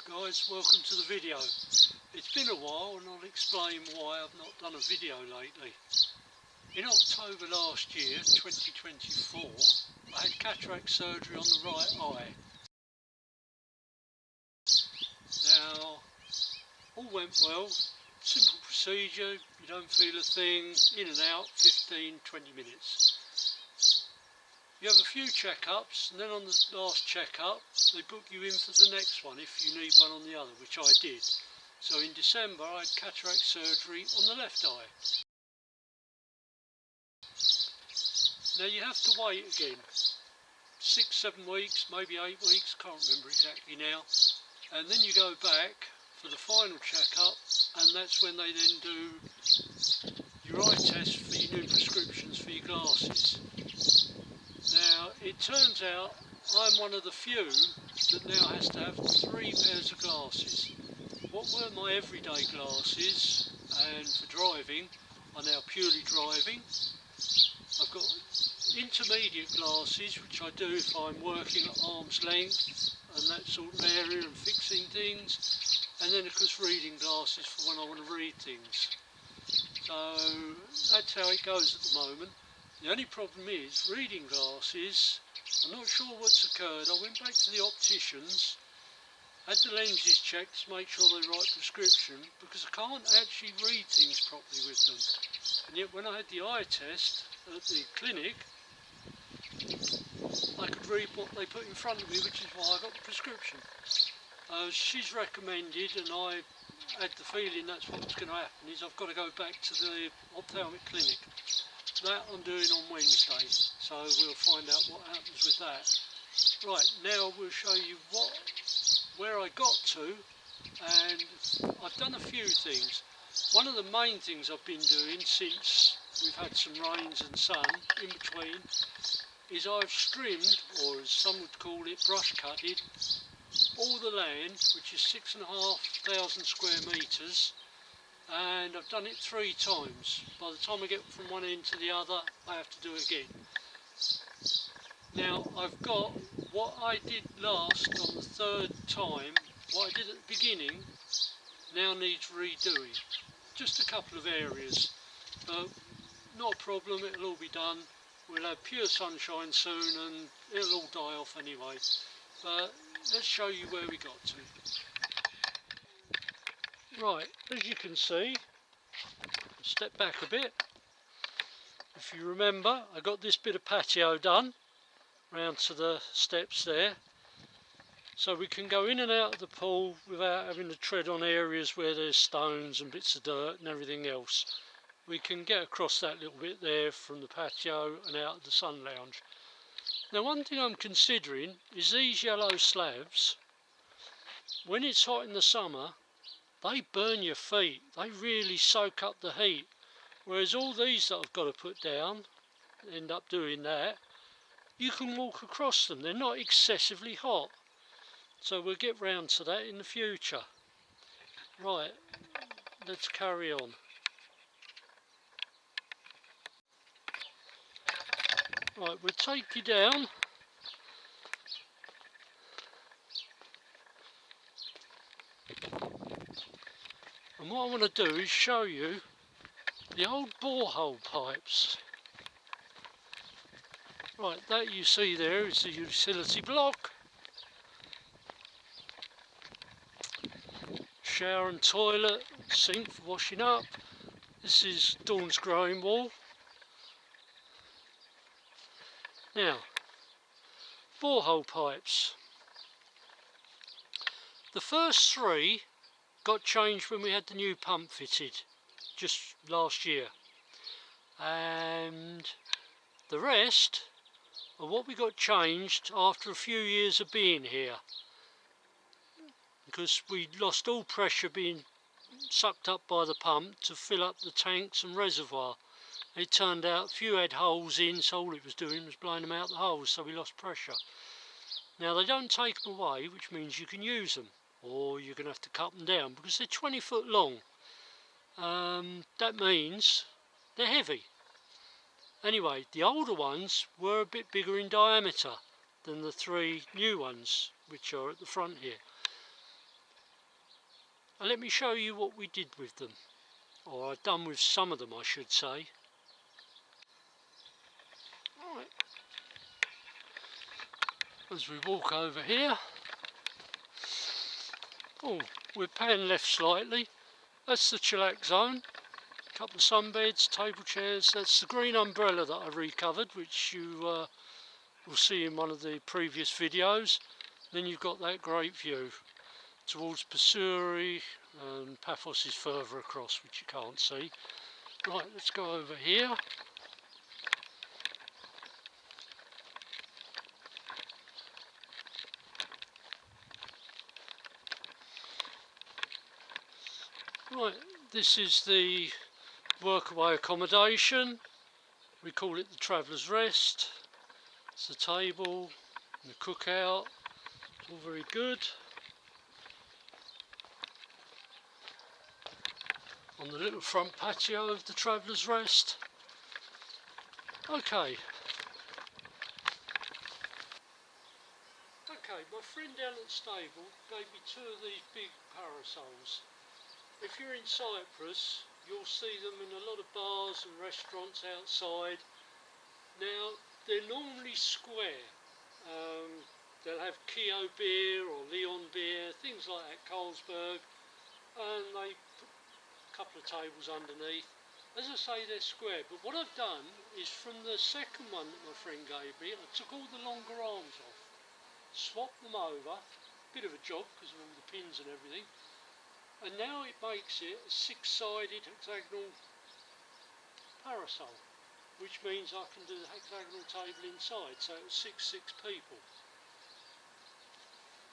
Guys, welcome to the video. It's been a while and I'll explain why I've not done a video lately. In October last year, 2024, I had cataract surgery on the right eye. Now, all went well, simple procedure, you don't feel a thing, in and out, 15-20 minutes. You have a few checkups, and then on the last checkup they book you in for the next one if you need one on the other, which I did. So in December I had cataract surgery on the left eye. Now you have to wait again, 6-7 weeks, maybe 8 weeks, can't remember exactly now, and then you go back for the final checkup, and that's when they then do your eye test for your new prescriptions for your glasses. Now, it turns out I'm one of the few that now has to have 3 pairs of glasses. What were my everyday glasses and for driving are now purely driving. I've got intermediate glasses, which I do if I'm working at arm's length and that sort of area and fixing things, and then of course reading glasses for when I want to read things. So that's how it goes at the moment. The only problem is, reading glasses, I'm not sure what's occurred. I went back to the opticians, had the lenses checked to make sure they're the right prescription, because I can't actually read things properly with them. And yet when I had the eye test at the clinic, I could read what they put in front of me, which is why I got the prescription. She's recommended, and I had the feeling that's what's going to happen, is I've got to go back to the ophthalmic clinic. That I'm doing on Wednesday, so we'll find out what happens with that. Right, now we'll show you where I got to, and I've done a few things. One of the main things I've been doing since we've had some rains and sun in between is I've trimmed, or as some would call it, brush cutted, all the land, which is 6,500 square metres, and I've done it 3 times. By the time I get from one end to the other, I have to do it again. Now I've got what I did last on the 3rd time, what I did at the beginning, now needs redoing. Just a couple of areas, but not a problem, it'll all be done. We'll have pure sunshine soon and it'll all die off anyway. But let's show you where we got to. Right, as you can see, step back a bit. If you remember, I got this bit of patio done round to the steps there, so we can go in and out of the pool without having to tread on areas where there's stones and bits of dirt and everything else. We can get across that little bit there from the patio and out of the sun lounge. Now one thing I'm considering is these yellow slabs, when it's hot in the summer, they burn your feet, they really soak up the heat, whereas all these that I've got to put down, end up doing that, you can walk across them, they're not excessively hot. So we'll get round to that in the future. Right, let's carry on. Right, we'll take you down. And what I want to do is show you the old borehole pipes. Right, that you see there is the utility block. Shower and toilet, sink for washing up. This is Dawn's growing wall. Now, borehole pipes. The first 3 got changed when we had the new pump fitted, just last year. And the rest are what we got changed after a few years of being here, because we lost all pressure being sucked up by the pump to fill up the tanks and reservoir. It turned out a few had holes in, so all it was doing was blowing them out the holes, so we lost pressure. Now they don't take them away, which means you can use them, or you're going to have to cut them down because they're 20 foot long. That means they're heavy. Anyway, the older ones were a bit bigger in diameter than the 3 new ones, which are at the front here. And let me show you what we did with them, or I've done with some of them I should say. Right. As we walk over here, oh, we're pan left slightly, that's the chillax zone. A couple of sunbeds, table chairs, that's the green umbrella that I recovered, which you will see in one of the previous videos. Then you've got that great view towards Pursuary, and Paphos is further across, which you can't see. Right, let's go over here. Right, this is the workaway accommodation. We call it the Traveller's Rest. It's the table, and the cookout, it's all very good. On the little front patio of the Traveller's Rest. Okay, my friend down at the stable gave me two of these big parasols. If you're in Cyprus, you'll see them in a lot of bars and restaurants outside. Now, they're normally square. They'll have Keo beer or Leon beer, things like that, Carlsberg, and they put a couple of tables underneath. As I say, they're square, but what I've done is from the second one that my friend gave me, I took all the longer arms off, swapped them over, bit of a job because of all the pins and everything, and now it makes it a six-sided hexagonal parasol, which means I can do the hexagonal table inside, so it was six people.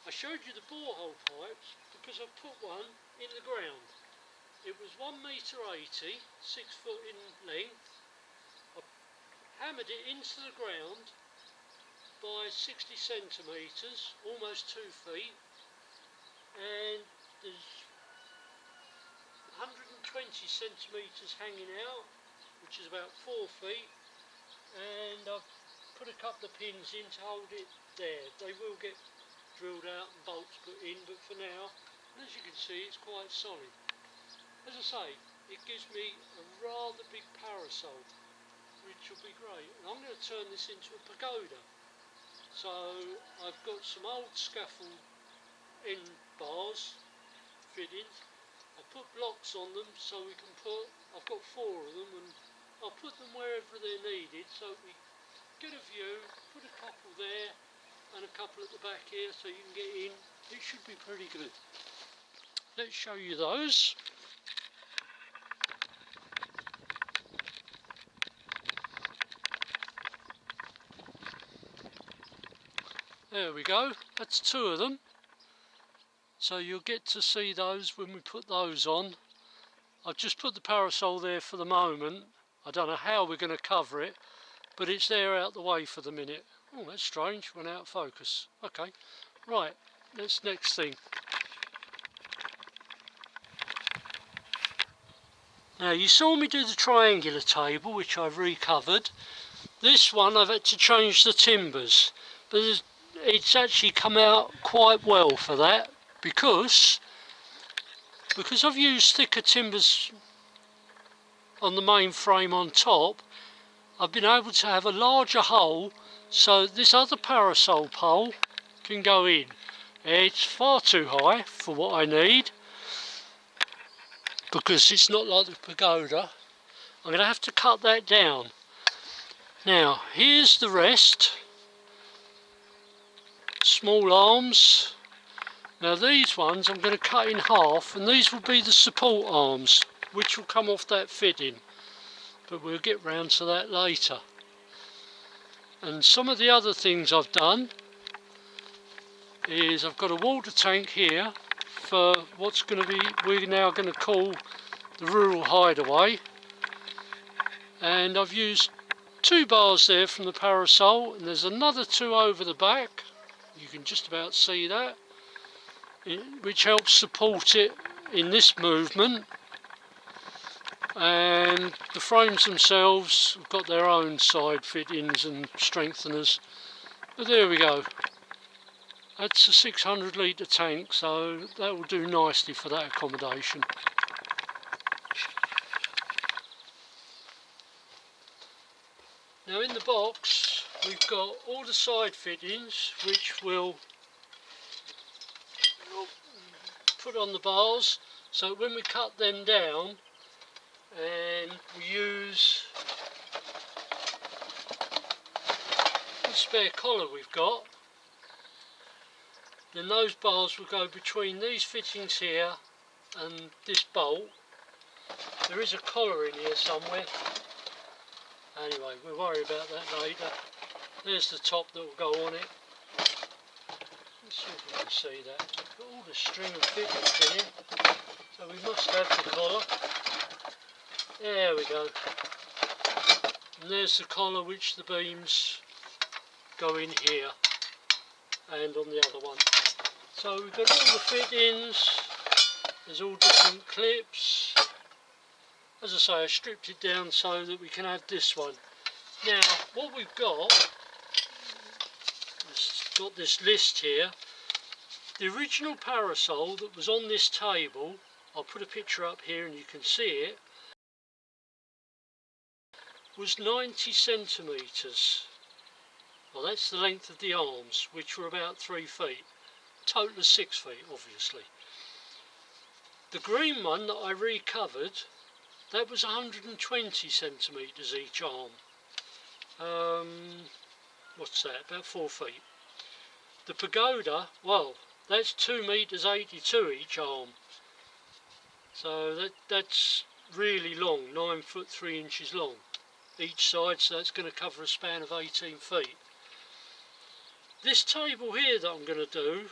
I showed you the borehole pipes because I've put one in the ground. It was 1.80 metre, 6 foot in length. I hammered it into the ground by 60 centimetres, almost 2 feet, and there's 120 centimetres hanging out, which is about 4 feet, and I've put a couple of pins in to hold it there. They will get drilled out and bolts put in, but for now, as you can see, it's quite solid. As I say, it gives me a rather big parasol, which will be great. And I'm going to turn this into a pagoda. So I've got some old scaffold end bars, fittings. I put blocks on them so we can put, I've got 4 of them, and I'll put them wherever they're needed so we get a view, put a couple there and a couple at the back here so you can get in. It should be pretty good. Let's show you those. There we go, that's 2 of them. So you'll get to see those when we put those on. I've just put the parasol there for the moment. I don't know how we're going to cover it, but it's there out the way for the minute. Oh, that's strange, went out of focus. Okay, right, that's next thing. Now you saw me do the triangular table, which I've recovered. This one I've had to change the timbers, but it's actually come out quite well for that, because I've used thicker timbers on the main frame on top. I've been able to have a larger hole so this other parasol pole can go in. It's far too high for what I need because it's not like the pagoda. I'm going to have to cut that down. Now here's the rest. Small arms. Now these ones I'm going to cut in half, and these will be the support arms which will come off that fitting, but we'll get round to that later. And some of the other things I've done is I've got a water tank here for what's going to be, we're now going to call the rural hideaway, and I've used 2 bars there from the parasol, and there's another 2 over the back, you can just about see that, which helps support it in this movement. And the frames themselves have got their own side fittings and strengtheners, but there we go. That's a 600 litre tank, so that will do nicely for that accommodation. Now in the box we've got all the side fittings which we'll put on the bars, so when we cut them down and we use the spare collar we've got, then those bars will go between these fittings here and this bolt. There is a collar in here somewhere. Anyway, we'll worry about that later. There's the top that will go on it. Let's see if we can see that. Got all the string of fittings in here, so we must have the collar. There we go. And there's the collar which the beams go in here and on the other one. So we've got all the fittings, there's all different clips. As I say, I stripped it down so that we can have this one. Now, what we've got, it's got this list here. The original parasol that was on this table, I'll put a picture up here and you can see it, was 90 centimetres. Well, that's the length of the arms, which were about 3 feet. Total of 6 feet, obviously. The green one that I recovered, that was 120 centimetres each arm. What's that? About 4 feet. The pagoda, well, that's 2 metres 82 each arm. So that's really long, 9 foot 3 inches long each side, so that's going to cover a span of 18 feet. This table here that I'm going to do,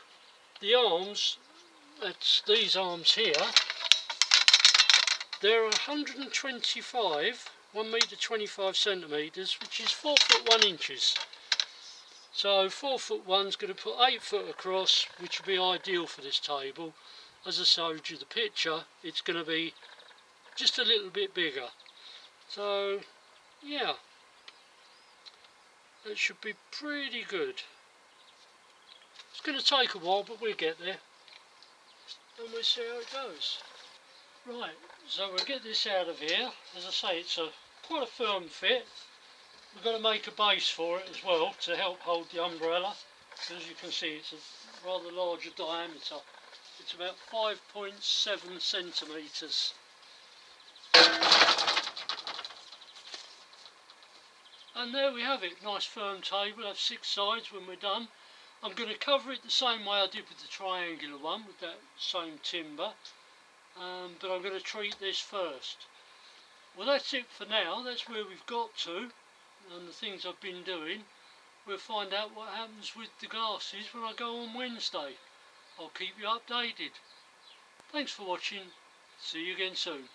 the arms, that's these arms here, they're 125, 1 metre 25 centimetres, which is 4 foot 1 inches. So 4 foot 1's going to put 8 foot across, which would be ideal for this table. As I showed you the picture, it's going to be just a little bit bigger. So yeah, that should be pretty good. It's going to take a while, but we'll get there and we'll see how it goes. Right, so we'll get this out of here. As I say, it's quite a firm fit. We've got to make a base for it as well to help hold the umbrella. As you can see, it's a rather larger diameter. It's about 5.7 centimetres. And there we have it, nice firm table, have 6 sides when we're done. I'm going to cover it the same way I did with the triangular one, with that same timber, but I'm going to treat this first. Well, that's it for now, that's where we've got to, and the things I've been doing. We'll find out what happens with the glasses when I go on Wednesday. I'll keep you updated. Thanks for watching, see you again soon.